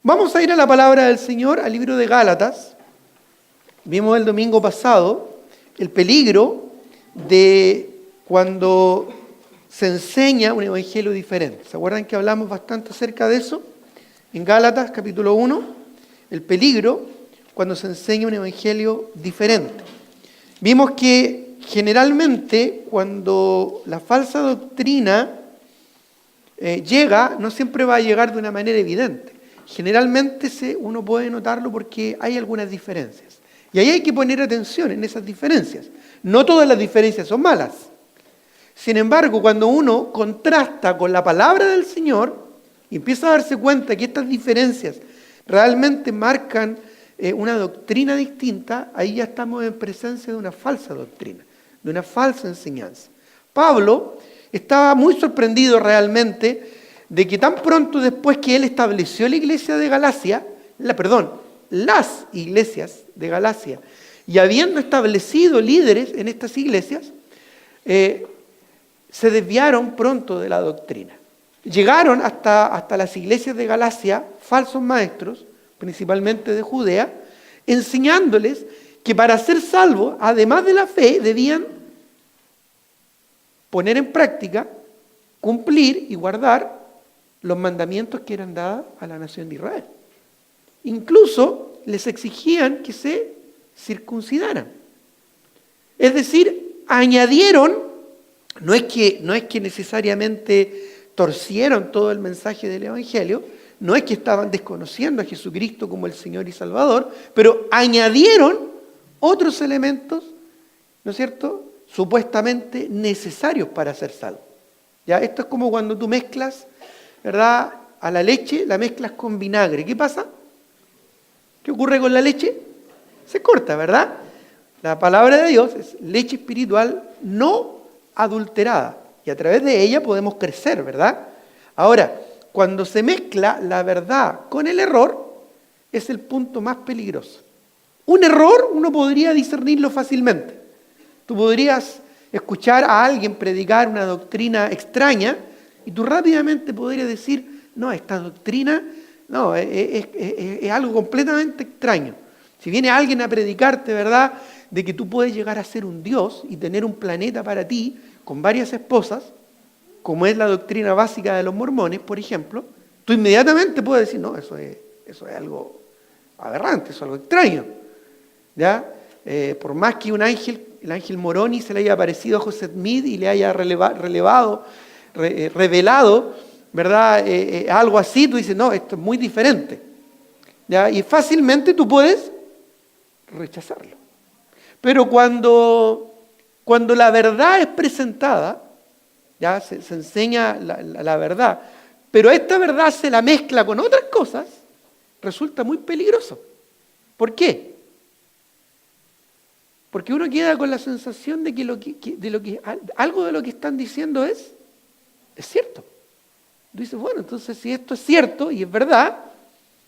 Vamos a ir a la palabra del Señor, al libro de Gálatas. Vimos el domingo pasado el peligro de cuando se enseña un evangelio diferente. ¿Se acuerdan que hablamos bastante acerca de eso? En Gálatas capítulo 1, el peligro cuando se enseña un evangelio diferente. Vimos que generalmente cuando la falsa doctrina llega, no siempre va a llegar de una manera evidente. Generalmente uno puede notarlo porque hay algunas diferencias. Y ahí hay que poner atención en esas diferencias. No todas las diferencias son malas. Sin embargo, cuando uno contrasta con la palabra del Señor y empieza a darse cuenta que estas diferencias realmente marcan una doctrina distinta, ahí ya estamos en presencia de una falsa doctrina, de una falsa enseñanza. Pablo estaba muy sorprendido realmente de que tan pronto después que él estableció la iglesia de Galacia, las iglesias de Galacia, y habiendo establecido líderes en estas iglesias, se desviaron pronto de la doctrina. Llegaron hasta las iglesias de Galacia falsos maestros, principalmente de Judea, enseñándoles que para ser salvos, además de la fe, debían poner en práctica, cumplir y guardar los mandamientos que eran dados a la nación de Israel. Incluso les exigían que se circuncidaran. Es decir, añadieron, no es que necesariamente torcieron todo el mensaje del Evangelio, no es que estaban desconociendo a Jesucristo como el Señor y Salvador, pero añadieron otros elementos, ¿no es cierto?, supuestamente necesarios para ser salvo. ¿Ya? Esto es como cuando tú mezclas, ¿verdad?, a la leche, la mezclas con vinagre. ¿Qué pasa? ¿Qué ocurre con la leche? Se corta, ¿verdad? La palabra de Dios es leche espiritual no adulterada y a través de ella podemos crecer, ¿verdad? Ahora, cuando se mezcla la verdad con el error, es el punto más peligroso. Un error uno podría discernirlo fácilmente. Tú podrías escuchar a alguien predicar una doctrina extraña y tú rápidamente podrías decir, no, esta doctrina no, es algo completamente extraño. Si viene alguien a predicarte, ¿verdad?, de que tú puedes llegar a ser un Dios y tener un planeta para ti con varias esposas, como es la doctrina básica de los mormones, por ejemplo, tú inmediatamente puedes decir, no, eso es algo aberrante, eso es algo extraño. ¿Ya? Por más que el ángel Moroni se le haya aparecido a José Smith y le haya revelado, ¿verdad?, algo así, tú dices, no, esto es muy diferente. ¿Ya? Y fácilmente tú puedes rechazarlo. Pero cuando la verdad es presentada, ya se enseña la verdad, pero esta verdad se la mezcla con otras cosas, resulta muy peligroso. ¿Por qué? Porque uno queda con la sensación de que algo de lo que están diciendo es cierto. Tú dices, bueno, entonces si esto es cierto y es verdad,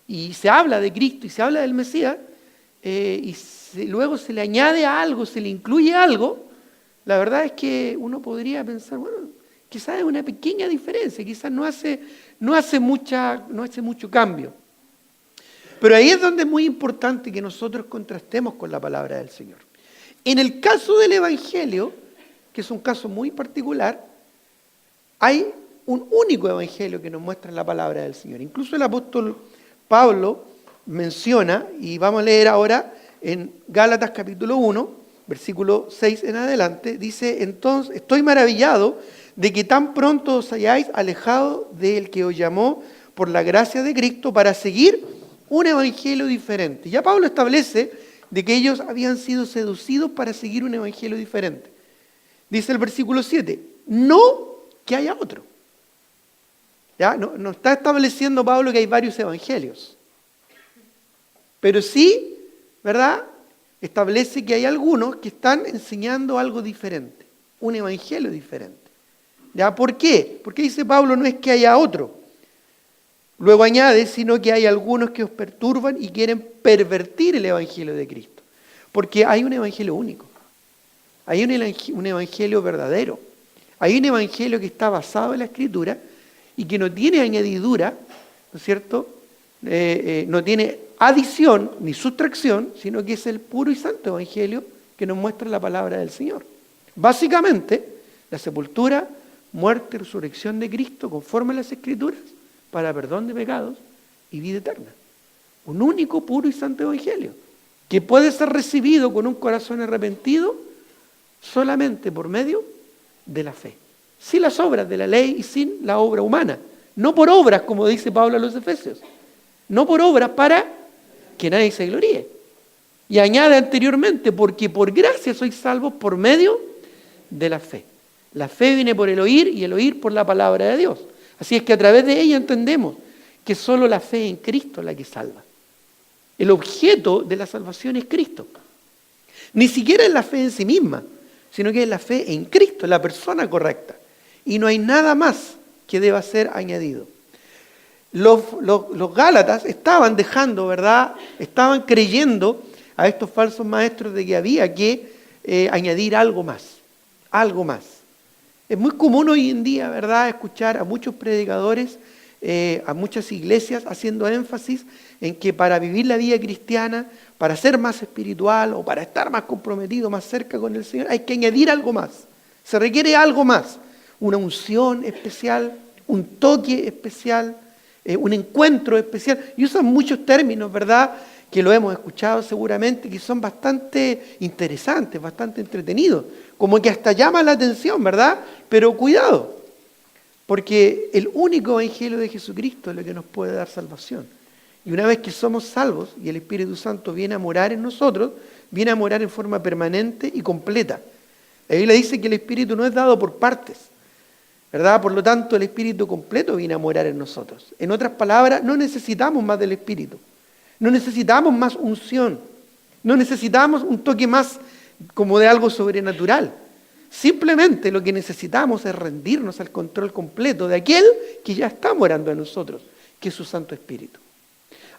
y se habla de Cristo y se habla del Mesías, luego se le añade a algo, se le incluye algo, la verdad es que uno podría pensar, bueno, quizás es una pequeña diferencia, quizás no hace mucho cambio. Pero ahí es donde es muy importante que nosotros contrastemos con la palabra del Señor. En el caso del Evangelio, que es un caso muy particular, hay un único Evangelio que nos muestra la palabra del Señor. Incluso el apóstol Pablo menciona, y vamos a leer ahora en Gálatas capítulo 1, versículo 6 en adelante, dice, entonces, estoy maravillado de que tan pronto os hayáis alejado del que os llamó por la gracia de Cristo para seguir un evangelio diferente. Ya Pablo establece de que ellos habían sido seducidos para seguir un evangelio diferente. Dice el versículo 7, no que haya otro. ¿Ya? No está estableciendo Pablo que hay varios evangelios. Pero sí, ¿verdad?, establece que hay algunos que están enseñando algo diferente, un evangelio diferente. ¿Ya? ¿Por qué? Porque dice Pablo, no es que haya otro. Luego añade, sino que hay algunos que os perturban y quieren pervertir el evangelio de Cristo. Porque hay un evangelio único. Hay un evangelio verdadero. Hay un evangelio que está basado en la Escritura y que no tiene añadidura, ¿no es cierto?, no tiene adición ni sustracción, sino que es el puro y santo evangelio que nos muestra la palabra del Señor. Básicamente, la sepultura, muerte y resurrección de Cristo conforme a las Escrituras para perdón de pecados y vida eterna. Un único, puro y santo evangelio que puede ser recibido con un corazón arrepentido solamente por medio de la fe. Sin las obras de la ley y sin la obra humana. No por obras, como dice Pablo a los Efesios. No por obras para que nadie se gloríe. Y añade anteriormente, porque por gracia sois salvos por medio de la fe. La fe viene por el oír y el oír por la palabra de Dios. Así es que a través de ella entendemos que solo la fe en Cristo es la que salva. El objeto de la salvación es Cristo. Ni siquiera es la fe en sí misma, sino que es la fe en Cristo, la persona correcta. Y no hay nada más que deba ser añadido. Los Gálatas estaban dejando, ¿verdad? Estaban creyendo a estos falsos maestros de que había que añadir algo más. Algo más. Es muy común hoy en día, ¿verdad?, escuchar a muchos predicadores, a muchas iglesias haciendo énfasis en que para vivir la vida cristiana, para ser más espiritual o para estar más comprometido, más cerca con el Señor, hay que añadir algo más. Se requiere algo más. Una unción especial, un toque especial, un encuentro especial. Y usan muchos términos, ¿verdad?, que lo hemos escuchado seguramente, que son bastante interesantes, bastante entretenidos. Como que hasta llama la atención, ¿verdad? Pero cuidado, porque el único evangelio de Jesucristo es lo que nos puede dar salvación. Y una vez que somos salvos y el Espíritu Santo viene a morar en nosotros, viene a morar en forma permanente y completa. La Biblia dice que el Espíritu no es dado por partes, ¿verdad? Por lo tanto, el Espíritu completo viene a morar en nosotros. En otras palabras, no necesitamos más del Espíritu. No necesitamos más unción. No necesitamos un toque más como de algo sobrenatural. Simplemente lo que necesitamos es rendirnos al control completo de aquel que ya está morando en nosotros, que es su Santo Espíritu.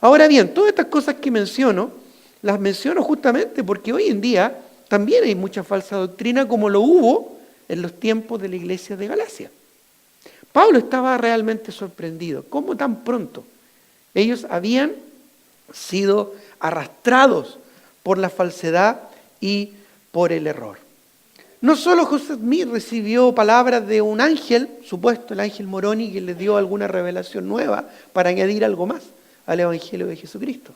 Ahora bien, todas estas cosas que menciono, las menciono justamente porque hoy en día también hay mucha falsa doctrina como lo hubo en los tiempos de la iglesia de Galacia. Pablo estaba realmente sorprendido. ¿Cómo tan pronto? Ellos habían sido arrastrados por la falsedad y por el error. No solo José Smith recibió palabras de un ángel, supuesto el ángel Moroni, que le dio alguna revelación nueva para añadir algo más al Evangelio de Jesucristo,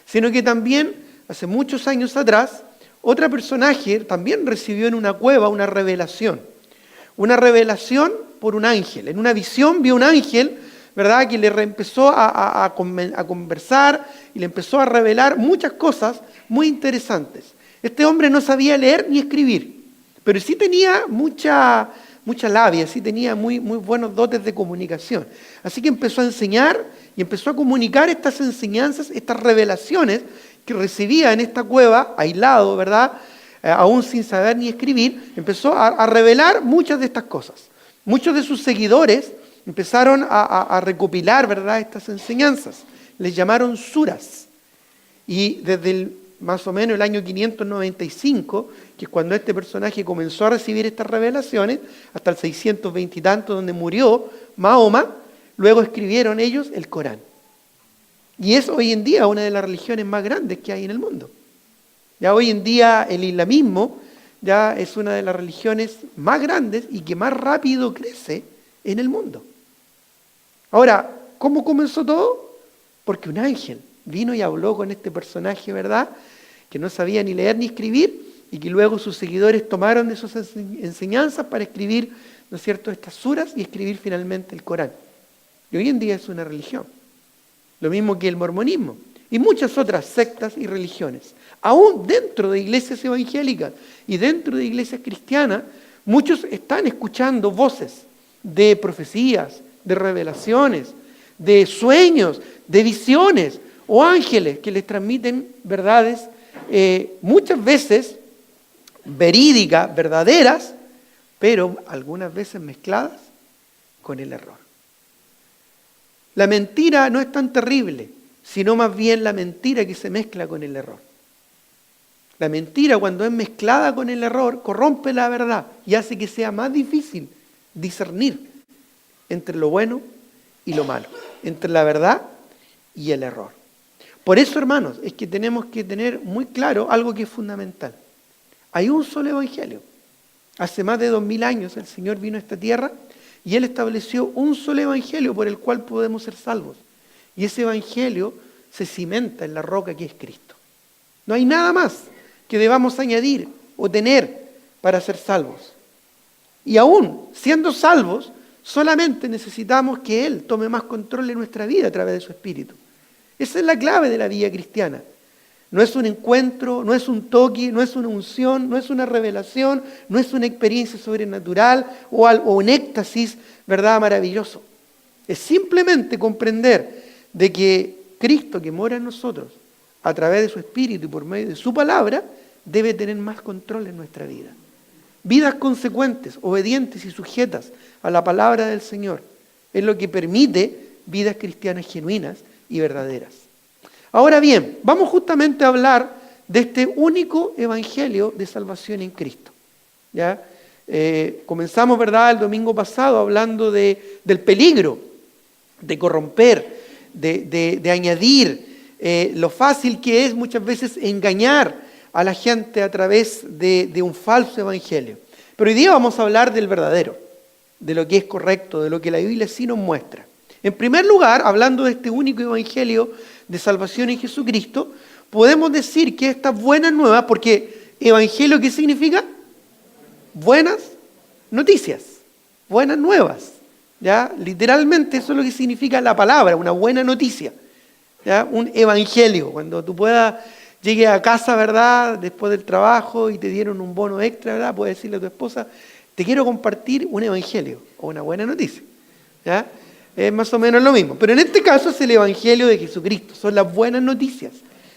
sino que también, hace muchos años atrás, otro personaje también recibió en una cueva una revelación por un ángel. En una visión vio un ángel, ¿verdad?, que le empezó a conversar y le empezó a revelar muchas cosas muy interesantes. Este hombre no sabía leer ni escribir, pero sí tenía mucha labia, sí tenía muy buenos dotes de comunicación. Así que empezó a enseñar y empezó a comunicar estas enseñanzas, estas revelaciones que recibía en esta cueva, aislado, ¿verdad?, aún sin saber ni escribir, empezó a revelar muchas de estas cosas. Muchos de sus seguidores empezaron a recopilar, ¿verdad?, estas enseñanzas. Les llamaron suras. Y desde más o menos el año 595, que es cuando este personaje comenzó a recibir estas revelaciones, hasta el 620 y tanto, donde murió Mahoma, luego escribieron ellos el Corán. Y es hoy en día una de las religiones más grandes que hay en el mundo. Ya hoy en día el islamismo ya es una de las religiones más grandes y que más rápido crece en el mundo. Ahora, ¿cómo comenzó todo? Porque un ángel vino y habló con este personaje, ¿verdad?, que no sabía ni leer ni escribir, y que luego sus seguidores tomaron de sus enseñanzas para escribir, ¿no es cierto?, estas suras y escribir finalmente el Corán. Y hoy en día es una religión. Lo mismo que el mormonismo y muchas otras sectas y religiones. Aún dentro de iglesias evangélicas y dentro de iglesias cristianas, muchos están escuchando voces de profecías, de revelaciones, de sueños, de visiones o ángeles que les transmiten verdades muchas veces verídicas, verdaderas, pero algunas veces mezcladas con el error. La mentira no es tan terrible, sino más bien la mentira que se mezcla con el error. La mentira, cuando es mezclada con el error, corrompe la verdad y hace que sea más difícil discernir entre lo bueno y lo malo, entre la verdad y el error. Por eso, hermanos, es que tenemos que tener muy claro algo que es fundamental. Hay un solo evangelio. Hace más de 2000 años el Señor vino a esta tierra y Él estableció un solo evangelio por el cual podemos ser salvos. Y ese evangelio se cimenta en la roca que es Cristo. No hay nada más que debamos añadir o tener para ser salvos. Y aún siendo salvos, solamente necesitamos que Él tome más control de nuestra vida a través de su Espíritu. Esa es la clave de la vida cristiana. No es un encuentro, no es un toque, no es una unción, no es una revelación, no es una experiencia sobrenatural o un éxtasis, ¿verdad?, maravilloso. Es simplemente comprender de que Cristo que mora en nosotros, a través de su Espíritu y por medio de su palabra, debe tener más control en nuestra vida. Vidas consecuentes, obedientes y sujetas a la palabra del Señor es lo que permite vidas cristianas genuinas y verdaderas. Ahora bien, vamos justamente a hablar de este único evangelio de salvación en Cristo. ¿Ya? Comenzamos, ¿verdad?, el domingo pasado hablando del peligro de corromper, de añadir, lo fácil que es muchas veces engañar a la gente a través de un falso evangelio. Pero hoy día vamos a hablar del verdadero, de lo que es correcto, de lo que la Biblia sí nos muestra. En primer lugar, hablando de este único evangelio de salvación en Jesucristo, podemos decir que estas buenas nuevas, porque evangelio, ¿qué significa? Buenas noticias, buenas nuevas. ¿Ya? Literalmente eso es lo que significa la palabra, una buena noticia. ¿Ya? Un evangelio, cuando tú llegues a casa, ¿verdad?, después del trabajo y te dieron un bono extra, ¿verdad?, puedes decirle a tu esposa, te quiero compartir un evangelio o una buena noticia. ¿Ya? Es más o menos lo mismo. Pero en este caso es el evangelio de Jesucristo. Son las buenas noticias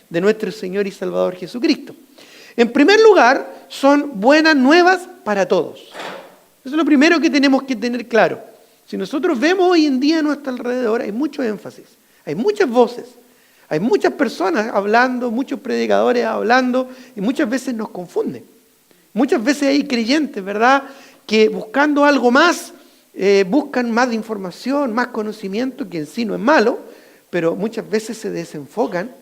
de nuestro Señor y Salvador Jesucristo. En primer lugar, son buenas nuevas para todos. Eso es lo primero que tenemos que tener claro. Si nosotros vemos hoy en día a nuestro alrededor, hay mucho énfasis, hay muchas voces, hay muchas personas hablando, muchos predicadores hablando, y muchas veces nos confunden. Muchas veces hay creyentes, ¿verdad?, que buscando algo más, buscan más de información, más conocimiento, que en sí no es malo, pero muchas veces se desenfocan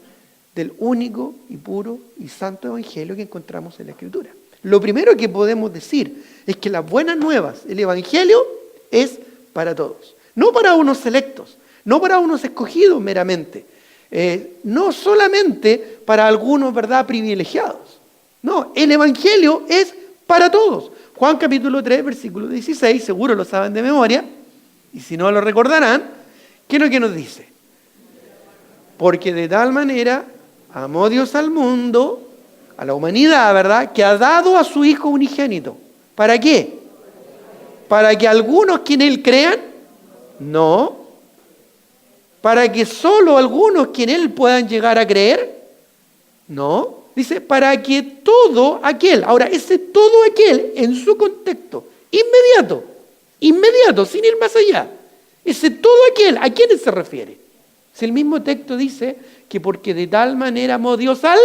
del único y puro y santo evangelio que encontramos en la Escritura. Lo primero que podemos decir es que las buenas nuevas, el evangelio, es para todos. No para unos selectos, no para unos escogidos meramente, no solamente para algunos, ¿verdad?, privilegiados. No, el evangelio es para todos. Juan capítulo 3, versículo 16, seguro lo saben de memoria, y si no lo recordarán, ¿qué es lo que nos dice? Porque de tal manera amó Dios al mundo, a la humanidad, ¿verdad?, que ha dado a su Hijo unigénito. ¿Para qué? ¿Para que algunos que en Él crean? No. ¿Para que solo algunos que en Él puedan llegar a creer? No. Dice, para que todo aquel, ahora ese todo aquel en su contexto, inmediato, sin ir más allá, ese todo aquel, ¿a quién se refiere? Si el mismo texto dice que porque de tal manera amó Dios al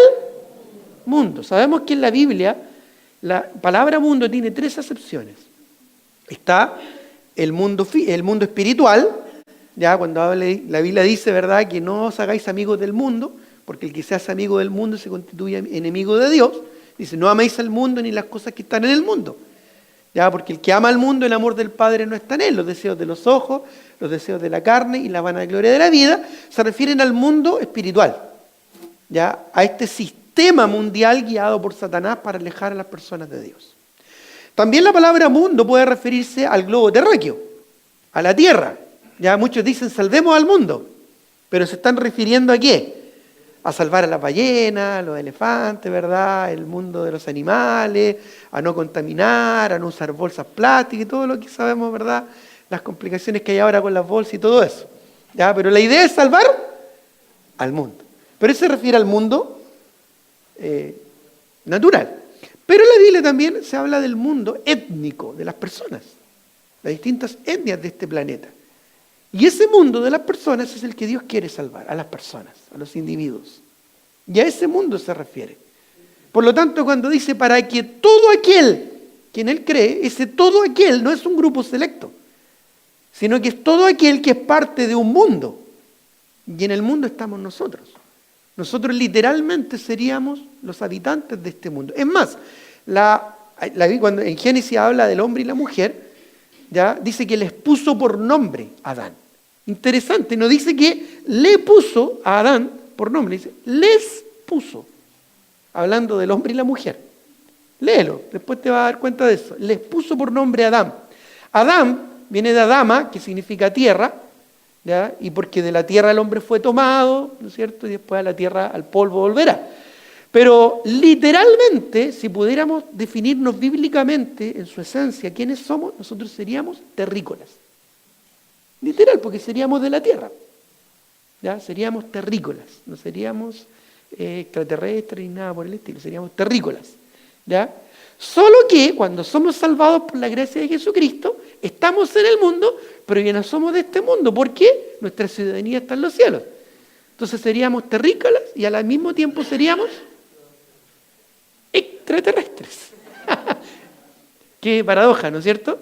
mundo. Sabemos que en la Biblia la palabra mundo tiene 3 acepciones. Está el mundo espiritual, ya cuando la Biblia dice, ¿verdad?, que no os hagáis amigos del mundo, porque el que se hace amigo del mundo se constituye enemigo de Dios. Dice, no améis al mundo ni las cosas que están en el mundo. Ya, porque el que ama al mundo, el amor del Padre no está en él. Los deseos de los ojos, los deseos de la carne y la vanagloria de la vida se refieren al mundo espiritual. Ya, a este sistema mundial guiado por Satanás para alejar a las personas de Dios. También la palabra mundo puede referirse al globo terráqueo, a la tierra. Ya muchos dicen salvemos al mundo, pero se están refiriendo ¿a qué? A salvar a las ballenas, a los elefantes, ¿verdad?, el mundo de los animales, a no contaminar, a no usar bolsas plásticas y todo lo que sabemos, ¿verdad?, las complicaciones que hay ahora con las bolsas y todo eso. ¿Ya? Pero la idea es salvar al mundo. Pero eso se refiere al mundo natural. Pero en la Biblia también se habla del mundo étnico, de las personas, las distintas etnias de este planeta. Y ese mundo de las personas es el que Dios quiere salvar, a las personas, a los individuos. Y a ese mundo se refiere. Por lo tanto, cuando dice para que todo aquel que en Él cree, ese todo aquel no es un grupo selecto, sino que es todo aquel que es parte de un mundo. Y en el mundo estamos nosotros. Nosotros literalmente seríamos los habitantes de este mundo. Es más, cuando en Génesis habla del hombre y la mujer, ¿ya? Dice que les puso por nombre a Adán. Interesante, no dice que le puso a Adán por nombre, dice les puso, hablando del hombre y la mujer. Léelo, después te vas a dar cuenta de eso. Les puso por nombre a Adán. Adán viene de Adama, que significa tierra, ¿ya? Y porque de la tierra el hombre fue tomado, ¿no es cierto? Y después a la tierra, al polvo volverá. Pero literalmente, si pudiéramos definirnos bíblicamente en su esencia, ¿quiénes somos? Nosotros seríamos terrícolas. Literal, porque seríamos de la tierra. ¿Ya? Seríamos terrícolas, no seríamos extraterrestres ni nada por el estilo, seríamos terrícolas. ¿Ya? Solo que cuando somos salvados por la gracia de Jesucristo, estamos en el mundo, pero ya no somos de este mundo. ¿Por qué? Nuestra ciudadanía está en los cielos. Entonces seríamos terrícolas y al mismo tiempo seríamos extraterrestres. Qué paradoja, ¿no es cierto?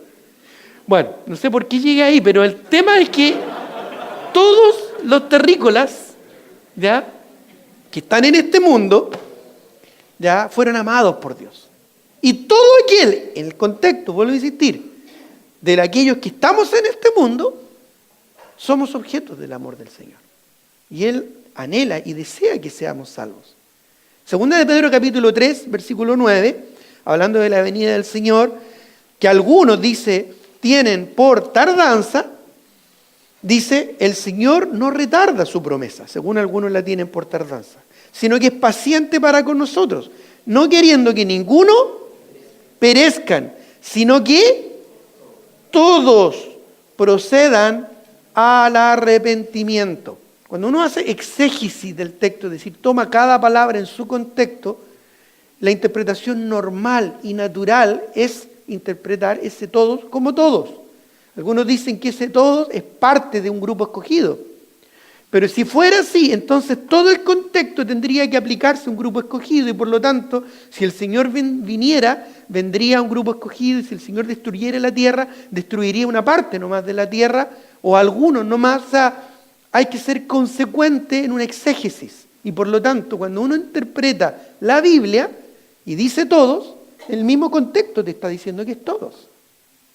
Bueno, no sé por qué llegué ahí, pero el tema es que todos los terrícolas, ¿ya?, que están en este mundo, ya fueron amados por Dios. Y todo aquel, en el contexto, vuelvo a insistir, de aquellos que estamos en este mundo, somos objetos del amor del Señor. Y Él anhela y desea que seamos salvos. Segunda de Pedro capítulo 3, versículo 9, hablando de la venida del Señor, que algunos, dice, tienen por tardanza, dice, el Señor no retarda su promesa, según algunos la tienen por tardanza, sino que es paciente para con nosotros, no queriendo que ninguno perezcan, sino que todos procedan al arrepentimiento. Cuando uno hace exégesis del texto, es decir, toma cada palabra en su contexto, la interpretación normal y natural es interpretar ese todos como todos. Algunos dicen que ese todos es parte de un grupo escogido. Pero si fuera así, entonces todo el contexto tendría que aplicarse a un grupo escogido y por lo tanto, si el Señor viniera, vendría un grupo escogido y si el Señor destruyera la tierra, destruiría una parte nomás de la tierra o algunos nomás. O sea, hay que ser consecuente en una exégesis. Y por lo tanto, cuando uno interpreta la Biblia y dice todos, el mismo contexto te está diciendo que es todos.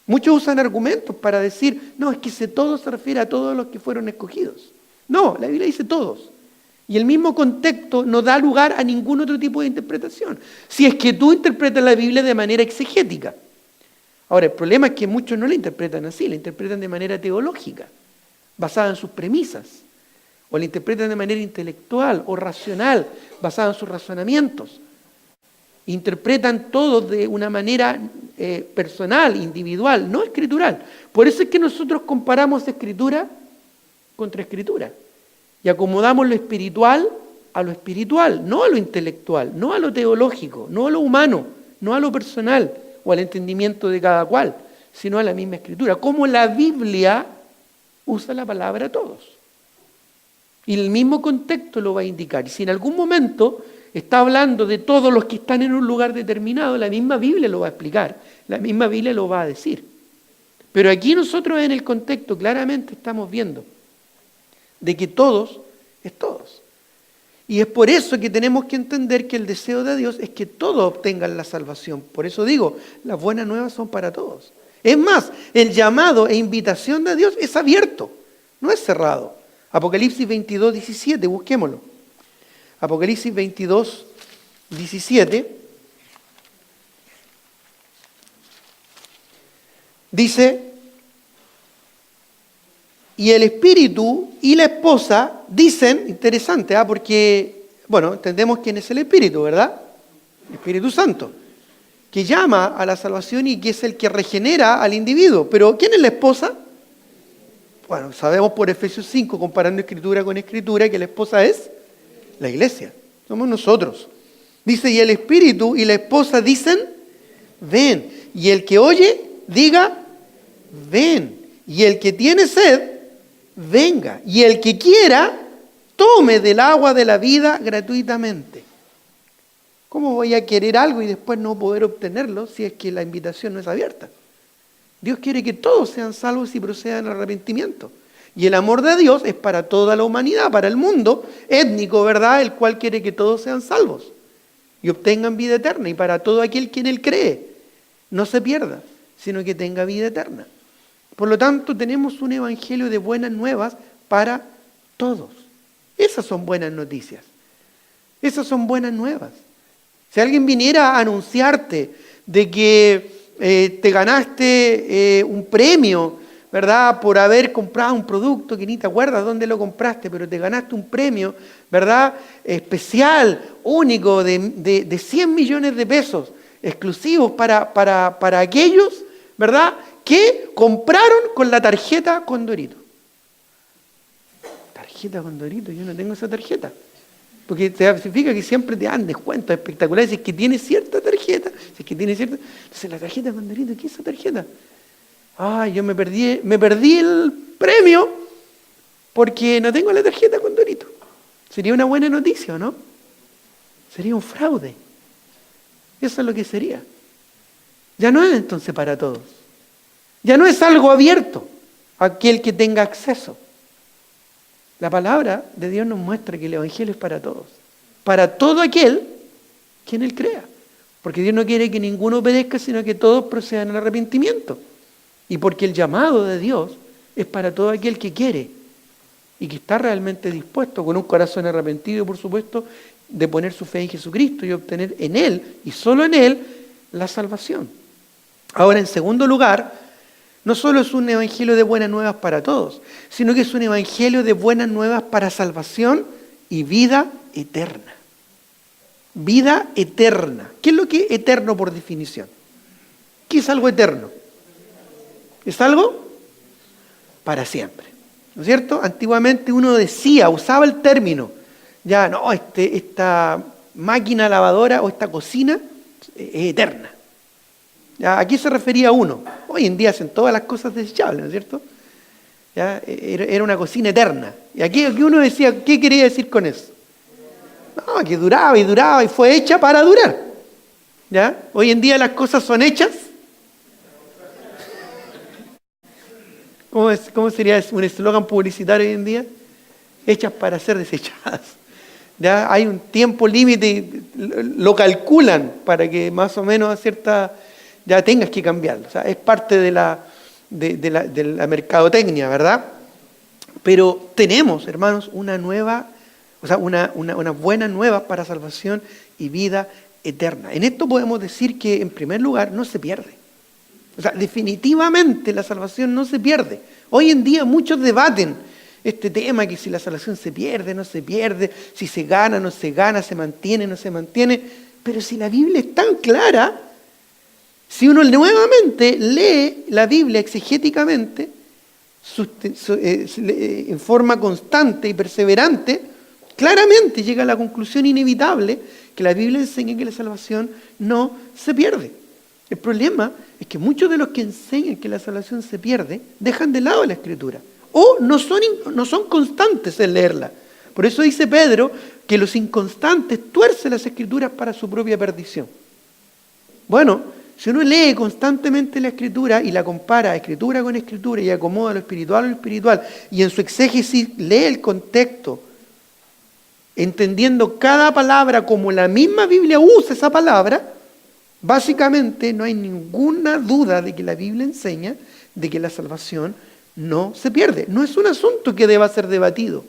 Muchos usan argumentos para decir, no, es que ese todos se refiere a todos los que fueron escogidos. No, la Biblia dice todos. Y el mismo contexto no da lugar a ningún otro tipo de interpretación. Si es que tú interpretas la Biblia de manera exegética. Ahora, el problema es que muchos no la interpretan así, la interpretan de manera teológica, basada en sus premisas. O la interpretan de manera intelectual o racional, basada en sus razonamientos. Interpretan todo de una manera personal, individual, no escritural. Por eso es que nosotros comparamos escritura contra escritura. Y acomodamos lo espiritual a lo espiritual, no a lo intelectual, no a lo teológico, no a lo humano, no a lo personal o al entendimiento de cada cual, sino a la misma escritura. Como la Biblia usa la palabra todos. Y el mismo contexto lo va a indicar. Y si en algún momento está hablando de todos los que están en un lugar determinado, la misma Biblia lo va a explicar, la misma Biblia lo va a decir. Pero aquí nosotros en el contexto claramente estamos viendo de que todos es todos. Y es por eso que tenemos que entender que el deseo de Dios es que todos obtengan la salvación. Por eso digo, las buenas nuevas son para todos. Es más, el llamado e invitación de Dios es abierto, no es cerrado. Apocalipsis 22, 17, busquémoslo. Apocalipsis 22, 17. Dice, y el Espíritu y la esposa dicen, interesante, porque, bueno, entendemos quién es el Espíritu, ¿verdad? El Espíritu Santo, que llama a la salvación y que es el que regenera al individuo. Pero ¿quién es la esposa? Bueno, sabemos por Efesios 5, comparando Escritura con Escritura, que la esposa es la iglesia, somos nosotros. Dice, y el Espíritu y la esposa dicen, ven. Y el que oye, diga, ven. Y el que tiene sed, venga. Y el que quiera, tome del agua de la vida gratuitamente. ¿Cómo voy a querer algo y después no poder obtenerlo si es que la invitación no es abierta? Dios quiere que todos sean salvos y procedan al arrepentimiento. Y el amor de Dios es para toda la humanidad, para el mundo étnico, ¿verdad? El cual quiere que todos sean salvos y obtengan vida eterna. Y para todo aquel que en Él cree, no se pierda, sino que tenga vida eterna. Por lo tanto, tenemos un evangelio de buenas nuevas para todos. Esas son buenas noticias. Esas son buenas nuevas. Si alguien viniera a anunciarte de que te ganaste un premio, ¿verdad? Por haber comprado un producto que ni te acuerdas dónde lo compraste, pero te ganaste un premio, ¿verdad? Especial, único, de 100 millones de pesos, exclusivos para aquellos, ¿verdad? Que compraron con la tarjeta Condorito. Tarjeta Condorito, yo no tengo esa tarjeta. Porque significa que siempre te dan descuentos espectaculares. Si es que tiene cierta tarjeta, si es que tiene cierta... Entonces, la tarjeta Condorito, ¿qué es esa tarjeta? Ay, yo me perdí el premio porque no tengo la tarjeta Condorito. Sería una buena noticia, ¿o no? Sería un fraude. Eso es lo que sería. Ya no es entonces para todos. Ya no es algo abierto a aquel que tenga acceso. La palabra de Dios nos muestra que el evangelio es para todos. Para todo aquel que en Él crea. Porque Dios no quiere que ninguno perezca, sino que todos procedan al arrepentimiento. Y porque el llamado de Dios es para todo aquel que quiere y que está realmente dispuesto, con un corazón arrepentido, por supuesto, de poner su fe en Jesucristo y obtener en Él, y solo en Él, la salvación. Ahora, en segundo lugar, no solo es un evangelio de buenas nuevas para todos, sino que es un evangelio de buenas nuevas para salvación y vida eterna. Vida eterna. ¿Qué es lo que es eterno por definición? ¿Qué es algo eterno? ¿Es algo? Para siempre. ¿No es cierto? Antiguamente uno decía, usaba el término, ya no, esta máquina lavadora o esta cocina es eterna. ¿Ya? ¿A qué se refería uno? Hoy en día hacen todas las cosas desechables, ¿no es cierto? ¿Ya? Era una cocina eterna. Y aquí uno decía, ¿qué quería decir con eso? No, que duraba y duraba y fue hecha para durar. ¿Ya? Hoy en día las cosas son hechas. ¿Cómo sería un eslogan publicitario hoy en día? Hechas para ser desechadas. Ya hay un tiempo límite, lo calculan para que más o menos a cierta ya tengas que cambiarlo. O sea, es parte de la mercadotecnia, ¿verdad? Pero tenemos, hermanos, una buena nueva para salvación y vida eterna. En esto podemos decir que, en primer lugar, no se pierde. O sea, definitivamente la salvación no se pierde. Hoy en día muchos debaten este tema, que si la salvación se pierde, no se pierde, si se gana, no se gana, se mantiene, no se mantiene. Pero si la Biblia es tan clara, si uno nuevamente lee la Biblia exegéticamente, en forma constante y perseverante, claramente llega a la conclusión inevitable que la Biblia enseña que la salvación no se pierde. El problema es que muchos de los que enseñan que la salvación se pierde dejan de lado la Escritura o no son constantes en leerla. Por eso dice Pedro que los inconstantes tuercen las Escrituras para su propia perdición. Bueno, si uno lee constantemente la Escritura y la compara Escritura con Escritura y acomoda lo espiritual a lo espiritual y en su exégesis lee el contexto, entendiendo cada palabra como la misma Biblia usa esa palabra, básicamente no hay ninguna duda de que la Biblia enseña de que la salvación no se pierde. No es un asunto que deba ser debatido.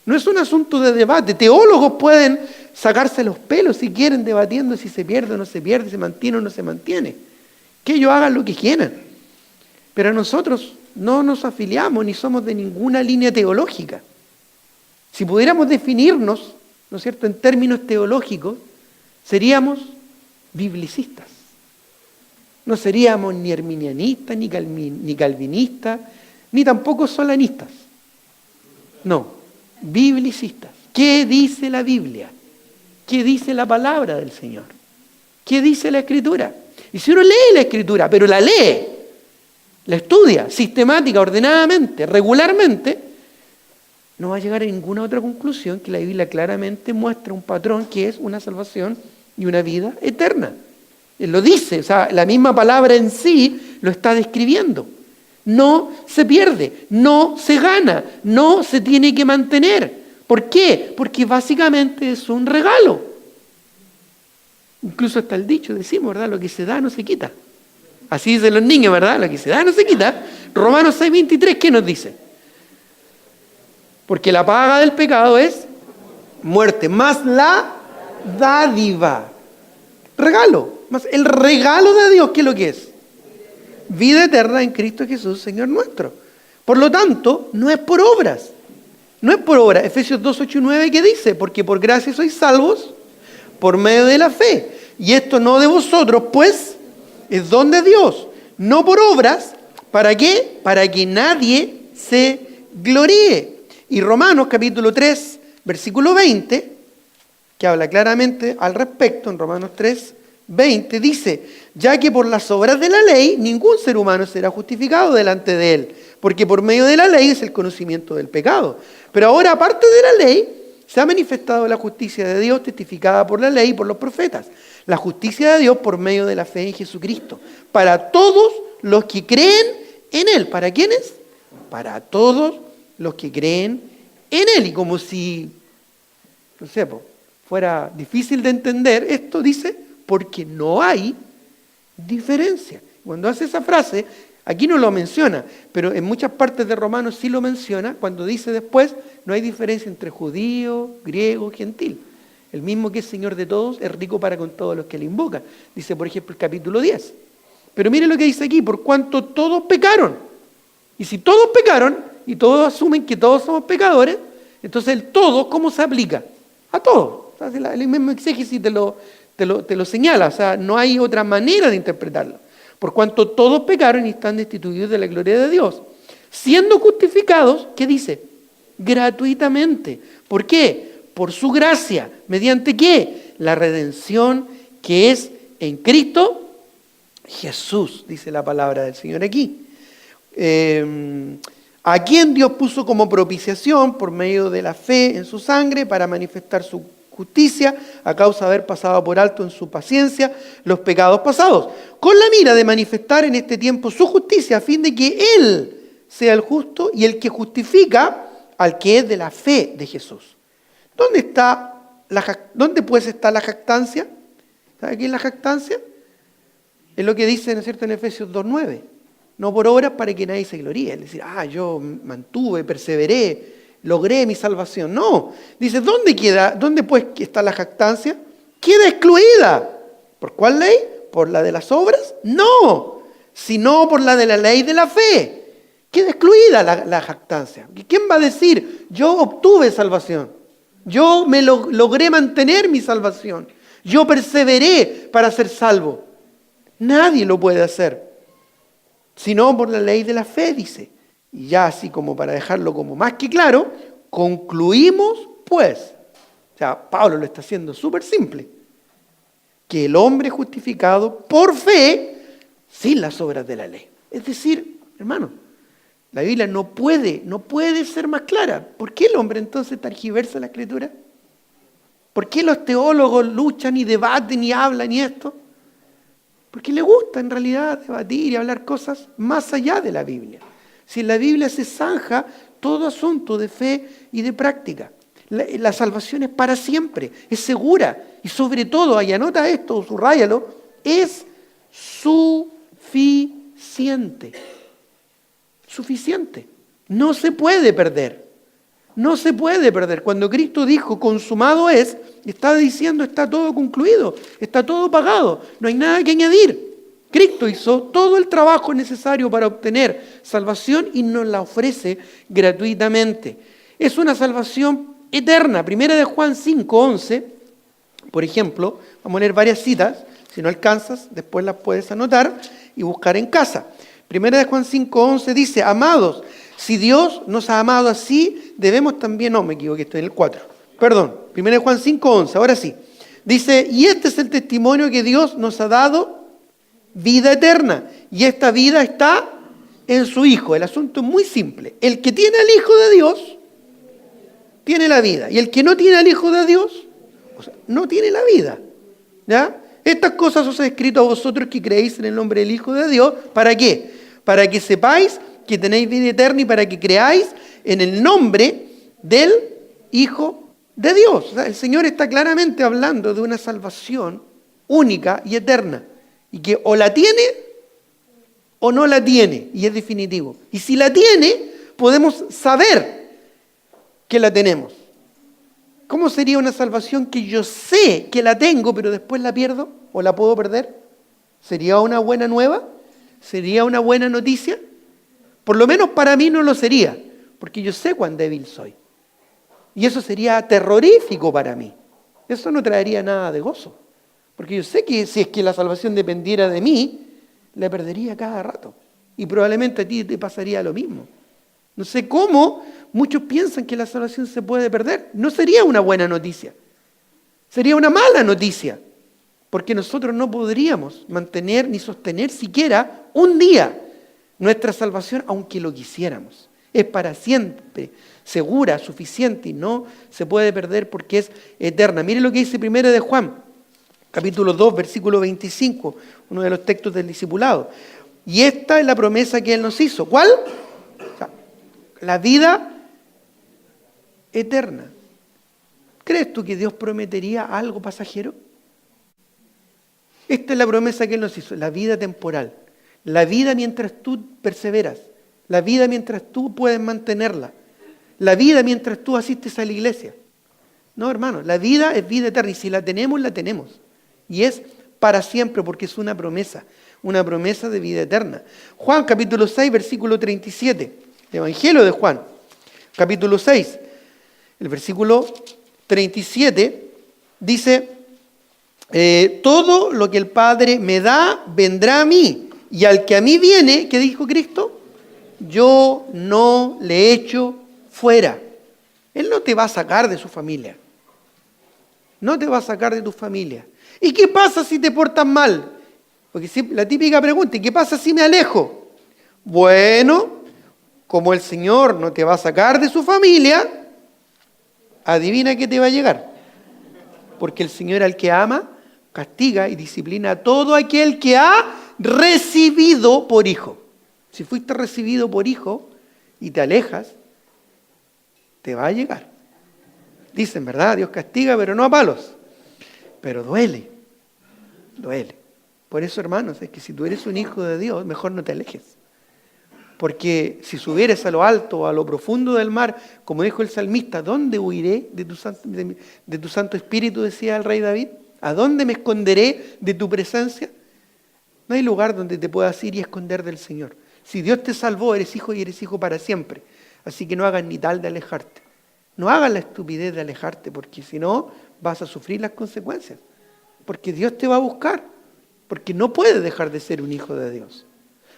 No es un asunto de debate. Teólogos pueden sacarse los pelos si quieren debatiendo si se pierde o no se pierde, se mantiene o no se mantiene. Que ellos hagan lo que quieran. Pero nosotros no nos afiliamos ni somos de ninguna línea teológica. Si pudiéramos definirnos, ¿no es cierto?, en términos teológicos, seríamos biblicistas. No seríamos ni arminianistas, ni calvinistas, ni tampoco solanistas. No, biblicistas. ¿Qué dice la Biblia? ¿Qué dice la palabra del Señor? ¿Qué dice la Escritura? Y si uno lee la Escritura, pero la lee, la estudia sistemática, ordenadamente, regularmente, no va a llegar a ninguna otra conclusión que la Biblia claramente muestra un patrón que es una salvación y una vida eterna. Él lo dice, o sea, la misma palabra en sí lo está describiendo. no se pierde, no se gana, no se tiene que mantener. ¿Por qué? Porque básicamente es un regalo. Incluso hasta el dicho decimos, ¿verdad? Lo que se da no se quita. Así dicen los niños, ¿verdad? Lo que se da no se quita. Romanos 6:23, ¿qué nos dice? Porque la paga del pecado es muerte, más la dádiva. Regalo, más el regalo de Dios, ¿qué es lo que es? Vida eterna en Cristo Jesús, Señor nuestro. Por lo tanto, no es por obras. No es por obras. Efesios 2:8-9, ¿qué dice? Porque por gracia sois salvos por medio de la fe. Y esto no de vosotros, pues es don de Dios. No por obras. ¿Para qué? Para que nadie se gloríe. Y Romanos capítulo 3, versículo 20, que habla claramente al respecto, en Romanos 3, 20, dice: ya que por las obras de la ley ningún ser humano será justificado delante de él, porque por medio de la ley es el conocimiento del pecado. Pero ahora, aparte de la ley, se ha manifestado la justicia de Dios testificada por la ley y por los profetas. La justicia de Dios por medio de la fe en Jesucristo, para todos los que creen en Él. ¿Para quiénes? Para todos los que creen en Él. Y como si, no sé, fuera difícil de entender, esto dice, porque no hay diferencia. Cuando hace esa frase, aquí no lo menciona, pero en muchas partes de Romanos sí lo menciona, cuando dice después, no hay diferencia entre judío, griego, gentil. El mismo que es Señor de todos, es rico para con todos los que le invocan. Dice, por ejemplo, el capítulo 10. Pero mire lo que dice aquí: por cuanto todos pecaron. Y si todos pecaron, y todos asumen que todos somos pecadores, entonces el todo, ¿cómo se aplica? A todos. O sea, el mismo exégesis te lo señala, o sea, no hay otra manera de interpretarlo. Por cuanto todos pecaron y están destituidos de la gloria de Dios, siendo justificados, ¿qué dice? Gratuitamente. ¿Por qué? Por su gracia. ¿Mediante qué? La redención que es en Cristo Jesús, dice la palabra del Señor aquí. A quien Dios puso como propiciación por medio de la fe en su sangre para manifestar su justicia a causa de haber pasado por alto en su paciencia los pecados pasados, con la mira de manifestar en este tiempo su justicia a fin de que Él sea el justo y el que justifica al que es de la fe de Jesús. ¿Dónde pues está la jactancia? ¿Sabe qué es la jactancia? Es lo que dice, ¿no es cierto?, en Efesios 2:9. No por obras para que nadie se gloríe. Es decir, yo mantuve, perseveré, logré mi salvación. No. Dice, ¿dónde pues está la jactancia? Queda excluida. ¿Por cuál ley? ¿Por la de las obras? No, sino por la de la ley de la fe. Queda excluida la jactancia. ¿Quién va a decir, yo obtuve salvación? Yo logré mantener mi salvación. Yo perseveré para ser salvo. Nadie lo puede hacer, sino por la ley de la fe, dice. Y ya así como para dejarlo como más que claro, concluimos pues, o sea, Pablo lo está haciendo súper simple, que el hombre es justificado por fe sin las obras de la ley. Es decir, hermano, la Biblia no puede ser más clara. ¿Por qué el hombre entonces tergiversa la Escritura? ¿Por qué los teólogos luchan y debaten y hablan y esto? Porque le gusta en realidad debatir y hablar cosas más allá de la Biblia. Si en la Biblia se zanja todo asunto de fe y de práctica. La salvación es para siempre, es segura. Y sobre todo, y anota esto, subráyalo, es suficiente. Suficiente. No se puede perder. No se puede perder. Cuando Cristo dijo, consumado es, está diciendo, está todo concluido, está todo pagado, no hay nada que añadir. Cristo hizo todo el trabajo necesario para obtener salvación y nos la ofrece gratuitamente. Es una salvación eterna. Primera de Juan 5:11, por ejemplo, vamos a leer varias citas, si no alcanzas, después las puedes anotar y buscar en casa. Primera de Juan 5:11 dice, amados, si Dios nos ha amado así, debemos también, no me equivoqué, estoy en el 4, perdón, 1 Juan 5:11, ahora sí. Dice, y este es el testimonio que Dios nos ha dado, vida eterna, y esta vida está en su Hijo. El asunto es muy simple, el que tiene al Hijo de Dios, tiene la vida, y el que no tiene al Hijo de Dios, o sea, no tiene la vida, ¿ya? Estas cosas os he escrito a vosotros que creéis en el nombre del Hijo de Dios, ¿para qué? Para que sepáis que tenéis vida eterna y para que creáis en el nombre del Hijo de Dios. O sea, el Señor está claramente hablando de una salvación única y eterna. Y que o la tiene o no la tiene. Y es definitivo. Y si la tiene, podemos saber que la tenemos. ¿Cómo sería una salvación que yo sé que la tengo, pero después la pierdo o la puedo perder? ¿Sería una buena nueva? ¿Sería una buena noticia? Por lo menos para mí no lo sería, porque yo sé cuán débil soy. Y eso sería terrorífico para mí. Eso no traería nada de gozo, porque yo sé que si es que la salvación dependiera de mí, la perdería cada rato. Y probablemente a ti te pasaría lo mismo. No sé cómo muchos piensan que la salvación se puede perder. No sería una buena noticia. Sería una mala noticia. Porque nosotros no podríamos mantener ni sostener siquiera un día nuestra salvación, aunque lo quisiéramos. Es para siempre, segura, suficiente y no se puede perder porque es eterna. Mire lo que dice 1 de Juan, capítulo 2, versículo 25, uno de los textos del discipulado. Y esta es la promesa que Él nos hizo. ¿Cuál? La vida eterna. ¿Crees tú que Dios prometería algo pasajero? Esta es la promesa que Él nos hizo, la vida temporal. La vida mientras tú perseveras. La vida mientras tú puedes mantenerla. La vida mientras tú asistes a la iglesia. No, hermano, la vida es vida eterna y si la tenemos, la tenemos. Y es para siempre porque es una promesa de vida eterna. Juan capítulo 6, versículo 37. Evangelio de Juan, capítulo 6, el versículo 37, dice, todo lo que el Padre me da, vendrá a mí, y al que a mí viene, ¿qué dijo Cristo? Yo no le echo fuera. Él no te va a sacar de su familia. No te va a sacar de tu familia. ¿Y qué pasa si te portas mal? Porque la típica pregunta, ¿y qué pasa si me alejo? Bueno, como el Señor no te va a sacar de su familia, adivina qué te va a llegar. Porque el Señor al que ama, castiga y disciplina a todo aquel que ha recibido por hijo. Si fuiste recibido por hijo y te alejas, te va a llegar. Dicen, ¿verdad? Dios castiga, pero no a palos. Pero duele. Por eso, hermanos, es que si tú eres un hijo de Dios, mejor no te alejes. Porque si subieres a lo alto o a lo profundo del mar, como dijo el salmista, ¿dónde huiré de tu Santo Espíritu? Decía el rey David. ¿A dónde me esconderé de tu presencia? No hay lugar donde te puedas ir y esconder del Señor. Si Dios te salvó, eres hijo y eres hijo para siempre. Así que no hagas ni tal de alejarte. No hagas la estupidez de alejarte, porque si no, vas a sufrir las consecuencias. Porque Dios te va a buscar. Porque no puedes dejar de ser un hijo de Dios.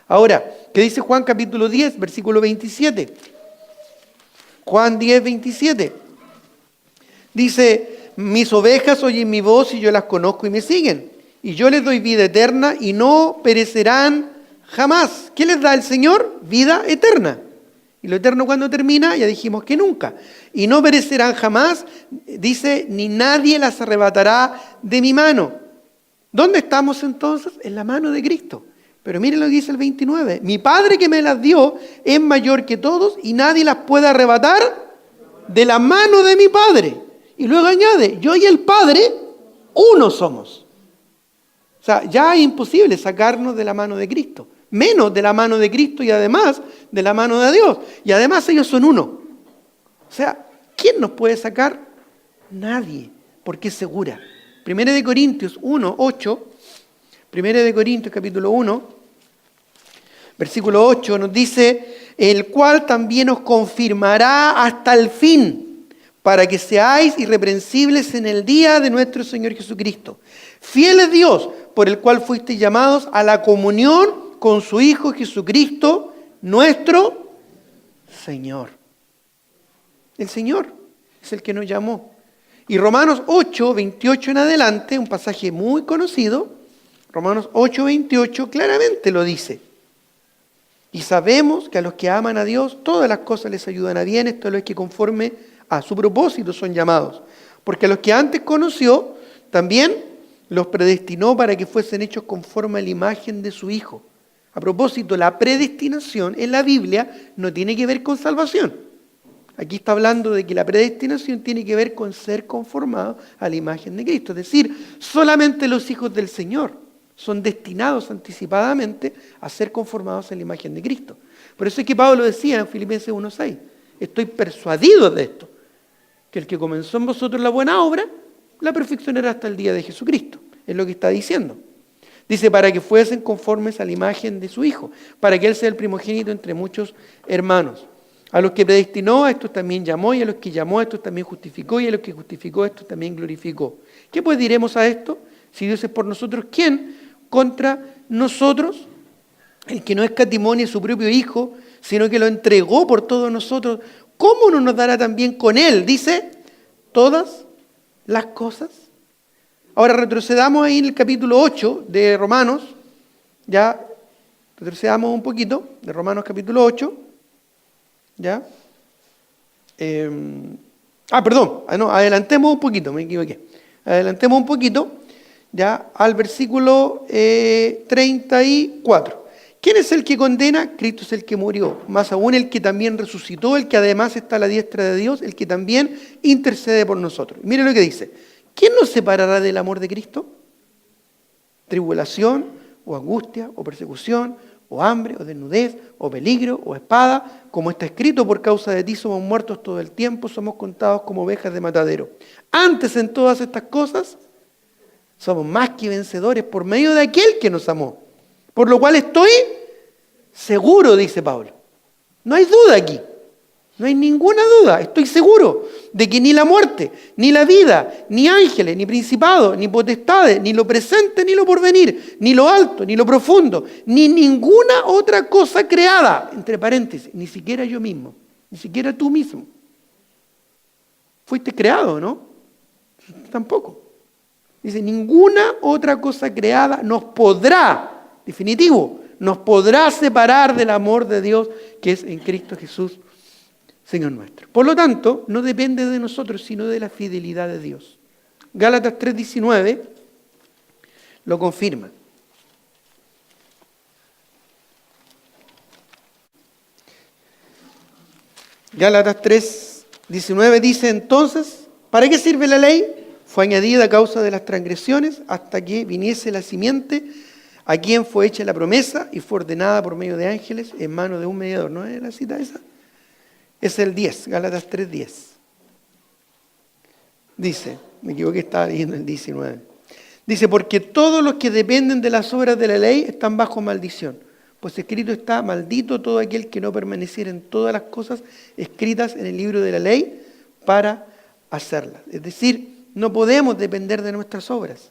Ahora, ¿qué dice Juan capítulo 10, versículo 27? Juan 10, 27. Dice, mis ovejas oyen mi voz y yo las conozco y me siguen. Y yo les doy vida eterna y no perecerán jamás. ¿Qué les da el Señor? Vida eterna. Y lo eterno cuando termina, ya dijimos que nunca. Y no perecerán jamás, dice, ni nadie las arrebatará de mi mano. ¿Dónde estamos entonces? En la mano de Cristo. Pero miren lo que dice el 29. Mi Padre que me las dio es mayor que todos y nadie las puede arrebatar de la mano de mi Padre. Y luego añade, yo y el Padre, uno somos. O sea, ya es imposible sacarnos de la mano de Cristo. Menos de la mano de Cristo y además de la mano de Dios. Y además ellos son uno. O sea, ¿quién nos puede sacar? Nadie, porque es segura. 1 de Corintios 1, 8. 1 de Corintios capítulo 1, versículo 8 nos dice, el cual también os confirmará hasta el fin, para que seáis irreprensibles en el día de nuestro Señor Jesucristo. Fiel es Dios, por el cual fuisteis llamados a la comunión con su Hijo Jesucristo, nuestro Señor. El Señor es el que nos llamó. Y Romanos 8, 28 en adelante, un pasaje muy conocido, Romanos 8, 28 claramente lo dice. Y sabemos que a los que aman a Dios, todas las cosas les ayudan a bien, esto es lo que conforme a su propósito son llamados. Porque a los que antes conoció, también los predestinó para que fuesen hechos conforme a la imagen de su Hijo, A propósito, la predestinación en la Biblia no tiene que ver con salvación. Aquí está hablando de que la predestinación tiene que ver con ser conformado a la imagen de Cristo. Es decir, solamente los hijos del Señor son destinados anticipadamente a ser conformados a la imagen de Cristo. Por eso es que Pablo decía en Filipenses 1:6, estoy persuadido de esto, que el que comenzó en vosotros la buena obra, la perfeccionará hasta el día de Jesucristo. Es lo que está diciendo. Dice, para que fuesen conformes a la imagen de su Hijo, para que Él sea el primogénito entre muchos hermanos. A los que predestinó, a estos también llamó, y a los que llamó, a estos también justificó, y a los que justificó, a estos también glorificó. ¿Qué pues diremos a esto? Si Dios es por nosotros, ¿quién contra nosotros? El que no escatimó ni a su propio Hijo, sino que lo entregó por todos nosotros, ¿cómo no nos dará también con Él? Dice, todas las cosas. Ahora retrocedamos ahí en el capítulo 8 de Romanos, ya retrocedamos un poquito, de Romanos capítulo 8, ya. Adelantemos un poquito, me equivoqué. Adelantemos un poquito, ya, al versículo 34. ¿Quién es el que condena? Cristo es el que murió, más aún el que también resucitó, el que además está a la diestra de Dios, el que también intercede por nosotros. Mire lo que dice. ¿Quién nos separará del amor de Cristo? ¿Tribulación, o angustia, o persecución, o hambre, o desnudez, o peligro, o espada? Como está escrito, por causa de ti somos muertos todo el tiempo, somos contados como ovejas de matadero. Antes en todas estas cosas, somos más que vencedores por medio de aquel que nos amó. Por lo cual estoy seguro, dice Pablo. No hay duda aquí. No hay ninguna duda. Estoy seguro de que ni la muerte, ni la vida, ni ángeles, ni principados, ni potestades, ni lo presente, ni lo porvenir, ni lo alto, ni lo profundo, ni ninguna otra cosa creada, entre paréntesis, ni siquiera yo mismo, ni siquiera tú mismo. Fuiste creado, ¿no? Tampoco. Dice, ninguna otra cosa creada nos podrá, definitivo, nos podrá separar del amor de Dios que es en Cristo Jesús, Señor nuestro. Por lo tanto, no depende de nosotros, sino de la fidelidad de Dios. Gálatas 3:19 lo confirma. Gálatas 3:19 dice, entonces, ¿para qué sirve la ley? Fue añadida a causa de las transgresiones hasta que viniese la simiente, a quien fue hecha la promesa y fue ordenada por medio de ángeles en mano de un mediador. ¿No es la cita esa? Es el 10, Gálatas 3:10. Dice, me equivoqué, estaba leyendo el 19. Dice, porque todos los que dependen de las obras de la ley están bajo maldición. Pues escrito está, maldito todo aquel que no permaneciera en todas las cosas escritas en el libro de la ley para hacerlas. Es decir, no podemos depender de nuestras obras.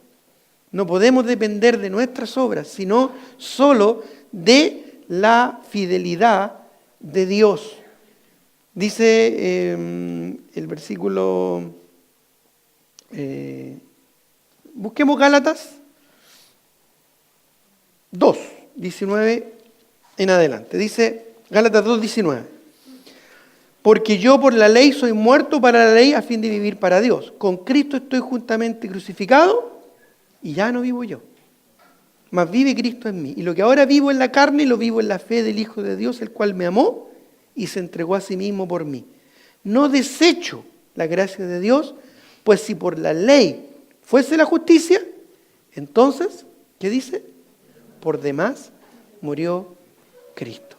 No podemos depender de nuestras obras, sino solo de la fidelidad de Dios. Dice el versículo, busquemos Gálatas 2, 19 en adelante. Dice Gálatas 2, 19. Porque yo por la ley soy muerto para la ley a fin de vivir para Dios. Con Cristo estoy juntamente crucificado y ya no vivo yo, mas vive Cristo en mí. Y lo que ahora vivo en la carne, lo vivo en la fe del Hijo de Dios, el cual me amó y se entregó a sí mismo por mí. No desecho la gracia de Dios, pues si por la ley fuese la justicia, entonces, ¿qué dice? Por demás murió Cristo.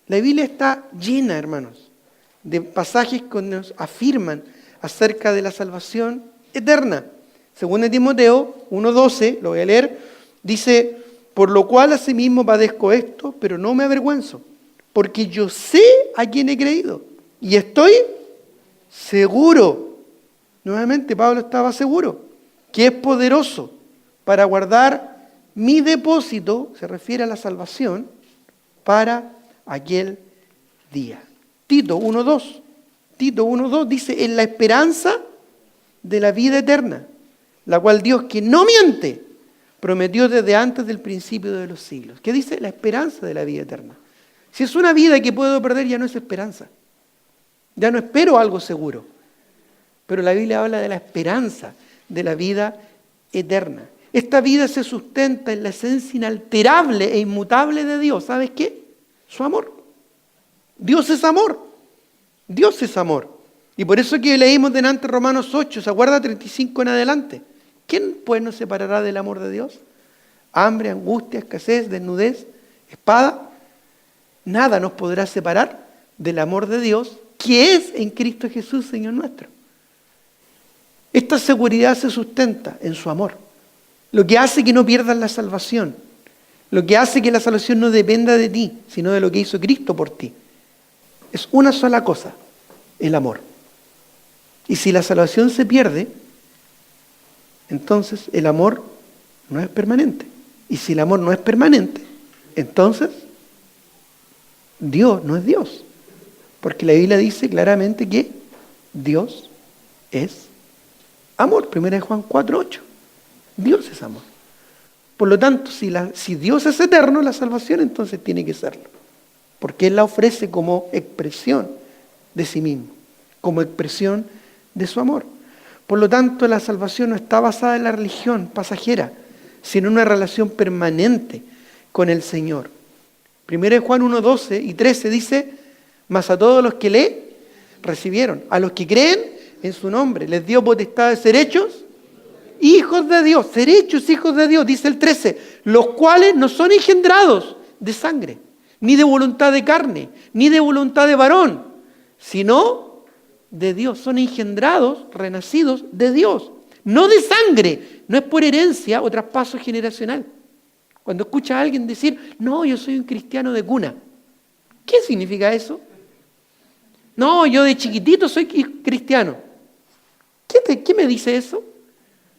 La Biblia está llena, hermanos, de pasajes que nos afirman acerca de la salvación eterna. Según de Timoteo 1:12, lo voy a leer, dice, por lo cual asimismo padezco esto, pero no me avergüenzo, porque yo sé a quién he creído y estoy seguro. Nuevamente Pablo estaba seguro que es poderoso para guardar mi depósito, se refiere a la salvación, para aquel día. Tito 1:2 dice, en la esperanza de la vida eterna, la cual Dios, que no miente, prometió desde antes del principio de los siglos. ¿Qué dice? La esperanza de la vida eterna. Si es una vida que puedo perder, ya no es esperanza. Ya no espero algo seguro. Pero la Biblia habla de la esperanza de la vida eterna. Esta vida se sustenta en la esencia inalterable e inmutable de Dios. ¿Sabes qué? Su amor. Dios es amor. Dios es amor. Y por eso que leímos delante Romanos 8, ¿se acuerda? 35 en adelante. ¿Quién pues nos separará del amor de Dios? Hambre, angustia, escasez, desnudez, espada. Nada nos podrá separar del amor de Dios, que es en Cristo Jesús, Señor nuestro. Esta seguridad se sustenta en su amor. Lo que hace que no pierdas la salvación. Lo que hace que la salvación no dependa de ti, sino de lo que hizo Cristo por ti. Es una sola cosa, el amor. Y si la salvación se pierde, entonces el amor no es permanente. Y si el amor no es permanente, entonces Dios no es Dios. Porque la Biblia dice claramente que Dios es amor. 1 Juan 4:8. Dios es amor. Por lo tanto, si Dios es eterno, la salvación entonces tiene que serlo. Porque Él la ofrece como expresión de sí mismo, como expresión de su amor. Por lo tanto, la salvación no está basada en la religión pasajera, sino en una relación permanente con el Señor. 1 Juan 1:12 y 13 dice: mas a todos los que le recibieron, a los que creen en su nombre, les dio potestad de ser hechos hijos de Dios, ser hechos hijos de Dios, dice el 13, los cuales no son engendrados de sangre, ni de voluntad de carne, ni de voluntad de varón, sino de Dios. Son engendrados, renacidos de Dios, no de sangre, no es por herencia o traspaso generacional. Cuando escucha a alguien decir, no, yo soy un cristiano de cuna, ¿qué significa eso? No, yo de chiquitito soy cristiano. ¿Qué me dice eso?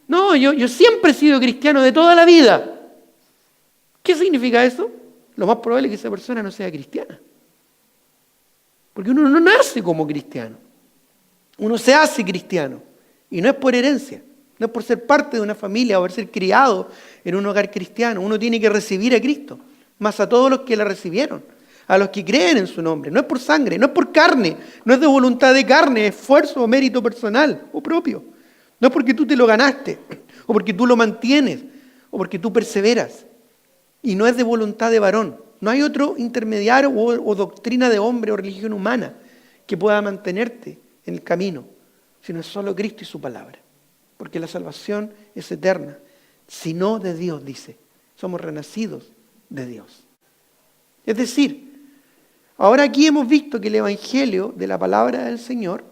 No, yo siempre he sido cristiano de toda la vida. ¿Qué significa eso? Lo más probable es que esa persona no sea cristiana. Porque uno no nace como cristiano. Uno se hace cristiano. Y no es por herencia. No es por ser parte de una familia o por ser criado en un hogar cristiano. Uno tiene que recibir a Cristo. Más a todos los que la recibieron. A los que creen en su nombre. No es por sangre, no es por carne. No es de voluntad de carne, esfuerzo o mérito personal o propio. No es porque tú te lo ganaste, o porque tú lo mantienes, o porque tú perseveras. Y no es de voluntad de varón. No hay otro intermediario o doctrina de hombre o religión humana que pueda mantenerte en el camino, sino es solo Cristo y su palabra. Porque la salvación es eterna, sino de Dios, dice. Somos renacidos de Dios. Es decir, ahora aquí hemos visto que el Evangelio de la palabra del Señor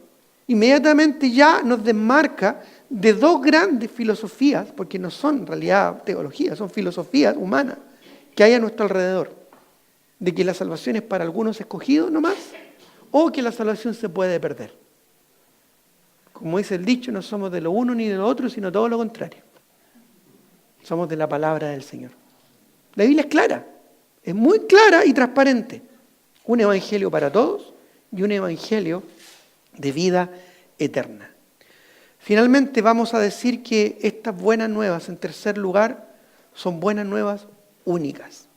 inmediatamente ya nos desmarca de dos grandes filosofías, porque no son en realidad teologías, son filosofías humanas que hay a nuestro alrededor. De que la salvación es para algunos escogidos nomás, o que la salvación se puede perder. Como dice el dicho, no somos de lo uno ni de lo otro, sino todo lo contrario. Somos de la palabra del Señor. La Biblia es clara, es muy clara y transparente. Un evangelio para todos y un evangelio de vida eterna. Finalmente vamos a decir que estas buenas nuevas, en tercer lugar, son buenas nuevas únicas.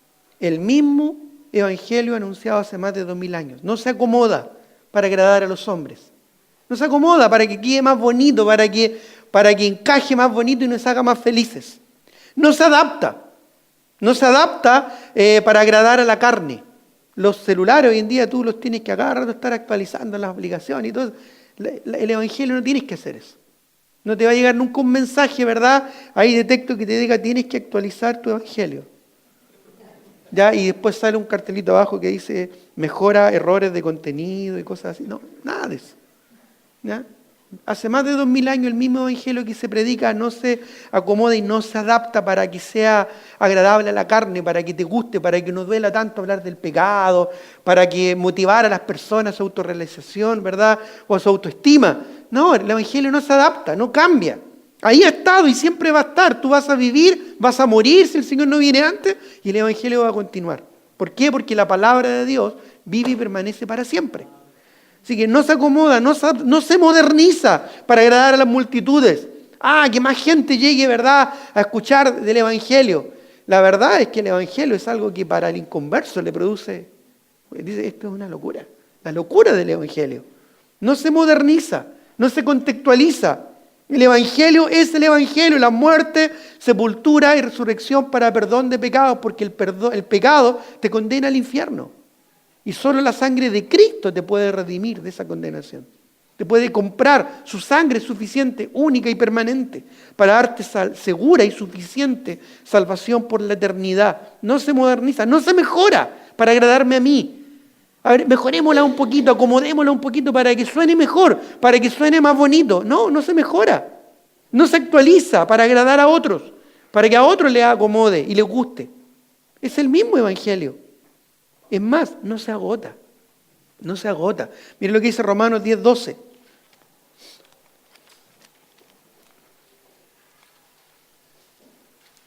El mismo evangelio anunciado hace más de 2000 años. No se acomoda para agradar a los hombres. No se acomoda para que quede más bonito, para que encaje más bonito y nos haga más felices. No se adapta. No se adapta para agradar a la carne. Los celulares hoy en día tú los tienes que agarrar, estar actualizando las aplicaciones y todo. El evangelio no tienes que hacer eso. No te va a llegar nunca un mensaje, ¿verdad? Ahí detecto que te diga tienes que actualizar tu evangelio. ¿Ya? Y después sale un cartelito abajo que dice mejora errores de contenido y cosas así. No, nada de eso. ¿Ya? Hace más de 2000 años el mismo evangelio que se predica no se acomoda y no se adapta para que sea agradable a la carne, para que te guste, para que no duela tanto hablar del pecado, para que motivar a las personas a su autorrealización, ¿verdad? O a su autoestima. No, el evangelio no se adapta, no cambia. Ahí ha estado y siempre va a estar. Tú vas a vivir, vas a morir si el Señor no viene antes y el evangelio va a continuar. ¿Por qué? Porque la palabra de Dios vive y permanece para siempre. Así que no se acomoda, no se moderniza para agradar a las multitudes. Que más gente llegue, ¿verdad?, a escuchar del evangelio. La verdad es que el evangelio es algo que para el inconverso le produce, dice, esto es una locura. La locura del evangelio. No se moderniza, no se contextualiza. El Evangelio es el Evangelio, la muerte, sepultura y resurrección para perdón de pecados, porque el pecado te condena al infierno. Y solo la sangre de Cristo te puede redimir de esa condenación. Te puede comprar, su sangre es suficiente, única y permanente, para darte segura y suficiente salvación por la eternidad. No se moderniza, no se mejora para agradarme a mí. A ver, mejorémosla un poquito, acomodémosla un poquito para que suene mejor, para que suene más bonito. No, no se mejora. No se actualiza para agradar a otros, para que a otros les acomode y les guste. Es el mismo Evangelio. Es más, no se agota. No se agota. Miren lo que dice Romanos 10:12.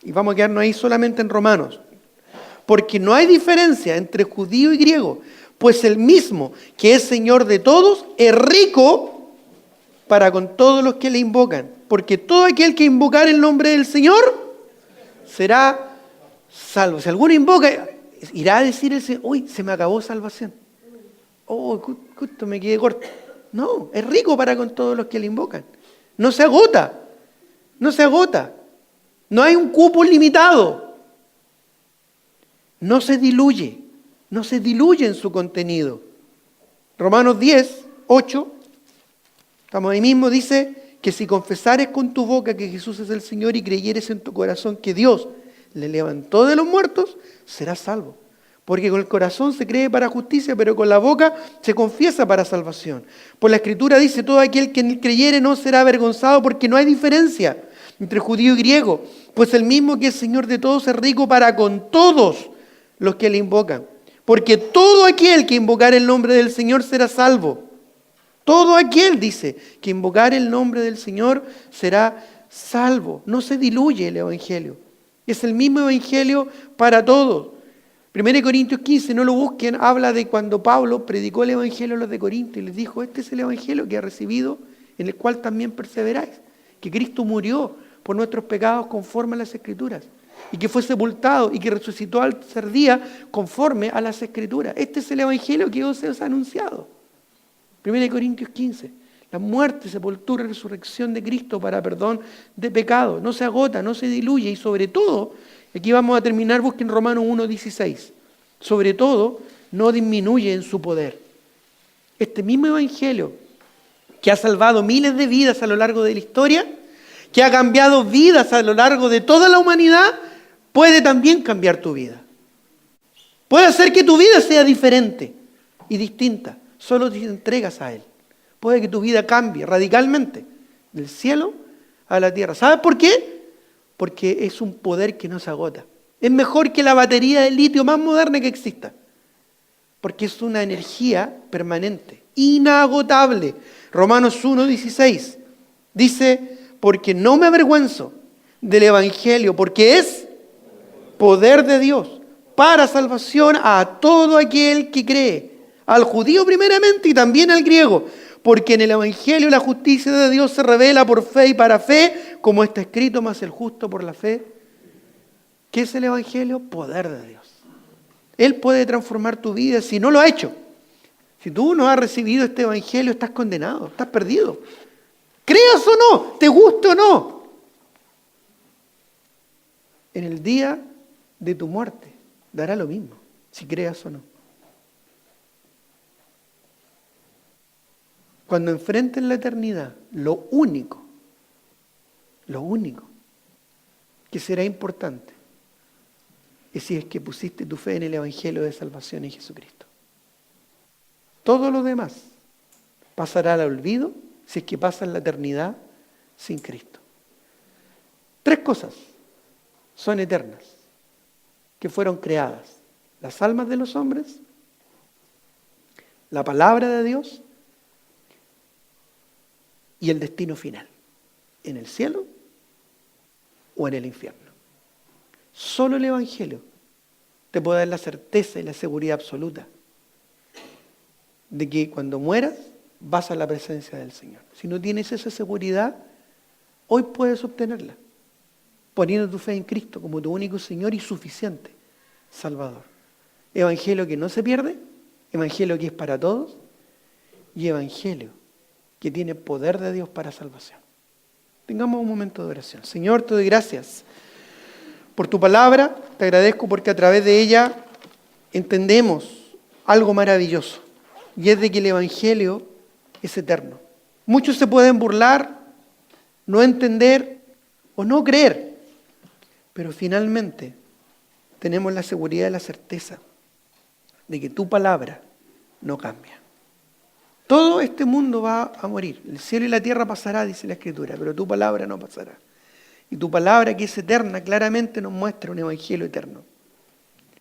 Y vamos a quedarnos ahí solamente en Romanos. Porque no hay diferencia entre judío y griego, pues el mismo que es Señor de todos es rico para con todos los que le invocan. Porque todo aquel que invocar el nombre del Señor será salvo. Si alguno invoca, irá a decir el Señor, uy, se me acabó salvación. Oh, justo me quedé corto. No, es rico para con todos los que le invocan. No se agota. No se agota. No hay un cupo limitado. No se diluye. No se diluye en su contenido. Romanos 10:8, estamos ahí mismo, dice que si confesares con tu boca que Jesús es el Señor y creyeres en tu corazón que Dios le levantó de los muertos, serás salvo. Porque con el corazón se cree para justicia, pero con la boca se confiesa para salvación. Por la Escritura dice, todo aquel que en él creyere no será avergonzado, porque no hay diferencia entre judío y griego, pues el mismo que es Señor de todos es rico para con todos los que le invocan. Porque todo aquel que invocar el nombre del Señor será salvo. Todo aquel, dice, que invocar el nombre del Señor será salvo. No se diluye el Evangelio. Es el mismo Evangelio para todos. 1 Corintios 15, no lo busquen, habla de cuando Pablo predicó el Evangelio a los de Corinto y les dijo, este es el Evangelio que ha recibido, en el cual también perseveráis. Que Cristo murió por nuestros pecados conforme a las Escrituras. Y que fue sepultado y que resucitó al tercer día conforme a las Escrituras. Este es el Evangelio que os ha anunciado. 1 Corintios 15. La muerte, sepultura y resurrección de Cristo para perdón de pecados. No se agota, no se diluye y sobre todo, aquí vamos a terminar, busquen Romanos 1:16. Sobre todo, no disminuye en su poder. Este mismo Evangelio que ha salvado miles de vidas a lo largo de la historia, que ha cambiado vidas a lo largo de toda la humanidad, puede también cambiar tu vida. Puede hacer que tu vida sea diferente y distinta. Solo te entregas a Él. Puede que tu vida cambie radicalmente, del cielo a la tierra. ¿Sabes por qué? Porque es un poder que no se agota. Es mejor que la batería de litio más moderna que exista. Porque es una energía permanente, inagotable. Romanos 1:16 dice, porque no me avergüenzo del Evangelio, porque es poder de Dios para salvación a todo aquel que cree, al judío primeramente y también al griego, porque en el Evangelio la justicia de Dios se revela por fe y para fe, como está escrito, más el justo por la fe. ¿Qué es el Evangelio? Poder de Dios. Él puede transformar tu vida si no lo ha hecho. Si tú no has recibido este Evangelio, estás condenado, estás perdido. Creas o no, te guste o no. En el día de tu muerte dará lo mismo, si creas o no. Cuando enfrenten la eternidad, lo único que será importante es si es que pusiste tu fe en el Evangelio de salvación en Jesucristo. Todo lo demás pasará al olvido si es que pasa en la eternidad sin Cristo. 3 cosas son eternas, que fueron creadas: las almas de los hombres, la palabra de Dios y el destino final, en el cielo o en el infierno. Solo el Evangelio te puede dar la certeza y la seguridad absoluta de que cuando mueras vas a la presencia del Señor. Si no tienes esa seguridad, hoy puedes obtenerla, poniendo tu fe en Cristo como tu único Señor y suficiente Salvador. Evangelio que no se pierde, Evangelio que es para todos y Evangelio que tiene poder de Dios para salvación. Tengamos un momento de oración. Señor, te doy gracias por tu palabra. Te agradezco porque a través de ella entendemos algo maravilloso. Y es de que el Evangelio es eterno. Muchos se pueden burlar, no entender o no creer. Pero finalmente tenemos la seguridad y la certeza de que tu palabra no cambia. Todo este mundo va a morir. El cielo y la tierra pasará, dice la Escritura, pero tu palabra no pasará. Y tu palabra, que es eterna, claramente nos muestra un evangelio eterno.